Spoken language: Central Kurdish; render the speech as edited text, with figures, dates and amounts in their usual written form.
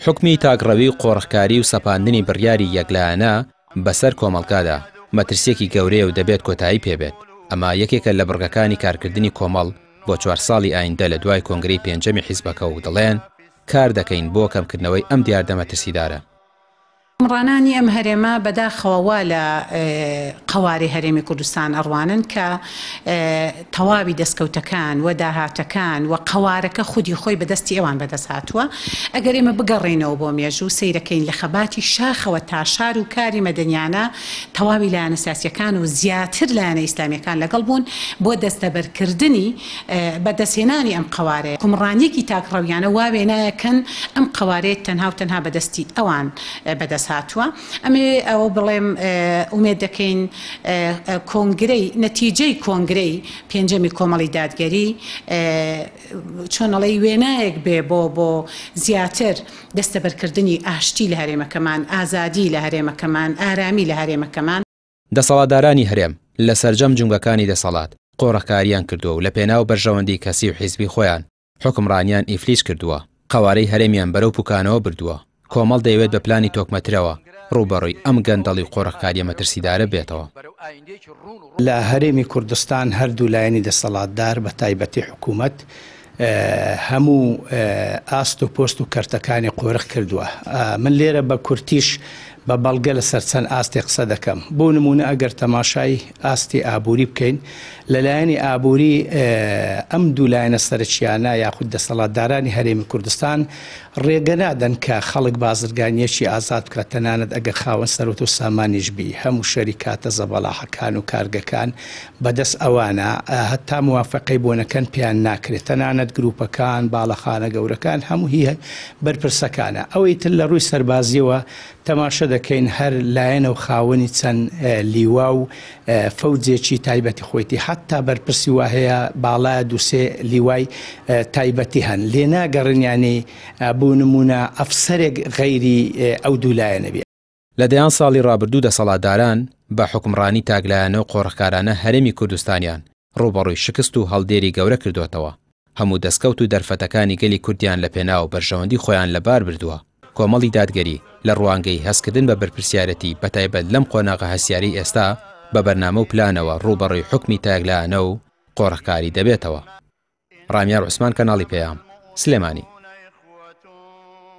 حکمی تاگڕەوی و قۆڕخکاری و سەپاندنی بڕیاری یەکلایەنە بەسەر کۆمەڵگادا مەترسیەکی گەورەیە و دەبێت کۆتایی پێبێت. ئەمە یەکێکە لە بڕگەکانی کارکردنی کۆمەڵ بۆ 4 ساڵی ئایندە لە دوای کۆنگرەی پێنجەمی حیزبەکە و دەڵێن کار دەکەین بۆ کەمکردنەوەی ئەم دیاردە مەترسیدارە. ڕانانی ئەم هەرێمە بەداخەوە لە قەواری هەرێمی کوردستان ئەڕوانن کە تەواوی دەستکەوتەکان و داهاتەکان و قەوارەکە خودی خۆی بەدەستی ئێوان بەدەست هاتووە. ئەگەر ئێمە بگەڕێنەوە بۆ مێژوو سەیرەکەین لە خەباتی شاخەوە تا شار و کاری مەدەنیانە تەواوی لایەنە سیاسیەکان و زیاتر لایەنە ئیسلامیەکان لەگەڵ بوون بۆ دەستەبەرکردنی بەدەستهێنانی ئەم قەوارەیە. حکومڕانیەکی تاکڕەویانە واوێ نایەکەن ئەم قەوارەیە تەنها و تەنها بەدەستی ئەوان بەدەست هاتووە. ئەمێ ئەوە بڵێم ئومێد دەکەین کۆنگرەی نەتیجەی کۆنگرەی پێنجەمی کۆمەڵی دادگەری چۆنەڵی وێنایەک بێ بۆ زیاتر دەستەبەرکردنی ئاشتی لە هەرێمەکەمان، ئازادی لە هەرێمەکەمان، ئارامی لە هەرێمەکەمان. دەسەڵاتدارانی هەرێم لە سەرجەم جونگەکانی دەسەڵات قۆڕەکاریان کردووە و لە پێناو بەرژەوەندی کەسی و حیزبی خۆیان حکمڕانیان ئیفلیس کردووە، قەوارەی هەرێمیان بەرەو پوکانەوە بردووە. کۆمەڵ دەیەوێت بە پلانی تۆکمەترەوە ڕوبەڕووی ئەم گەندەڵی قۆڕەکاریە مەترسیدارە بێتەوە. لە هەرێمی کوردستان هەردوو لایەنی دەسەڵاتدار بە تایبەتی حکوومەت هەموو ئاست و پۆست و کەرتەکانی قۆرق کردووە. من لێرە بە کورتیش بە بەڵگە لەسەر چەند ئاستی قسە دەکەم. بۆ نمونە ئەگەر تەماشای ئاستی ئابووری بکەین لەلایەنی ئابووری ئەم دوو لایەنە سەرچیانە یاخود دەسەڵاتدارانی هەرێمی کوردستان ڕێگە نادەن کە خەڵک بازرگانیەکی ئازاد بکات، تەنانەت ئەگەر خاوەن سەرۆت و سامانیش بی. هەموو شەریکاتە زەبەلاحەکان و کارگەکان بەدەست ئەوانە هەتا موافقەی بۆ نەکەن پیان ناکرێت. تەنانەت گروپەکان، باڵەخانە گەورەکان هەموو هی بەرپرسەکانە. ئەوەی تر لە ڕووی سەربازیەوە تەماشە دەکەین هەر لایەنە و خاوەنی چەند لیوا و فەوجێکی تایبەتی خۆیتی حتا بەرپرسی وا هەیە باڵایە دووسێ لیوای تایبەتی هەن. لێ ناگەڕنیانەی بۆ نمونە ئەفسەرێک غەیری ئەو دوو لایەنە بێ. لە دەیان ساڵی ڕابردوو دەسەڵاتداران بە حکمڕانی تاگلایەنە و قۆڕەکارانە هەرێمی کوردستانیان ڕوبەڕووی شکست و هەڵدێری گەورە کردوێتەوە. هەموو دەستکەوت و دەرفەتەکانی گەلی کوردیان لە پێناو بەرژەوەندی خۆیان لەبار بردووە. کۆمەڵی دادگەری لە ڕوانگەی هەستکردن بە بەرپرسیارەتی بەتایبەت لەم قۆناغە هەسیاری ئێستا بە بەرنامە و پلانەوە ڕوبەڕووی حکمی تاگلایەنە و قۆڕەکاری دەبێتەوە. ڕامیار عوسمان، کەناڵی پێیام، سلێمانی.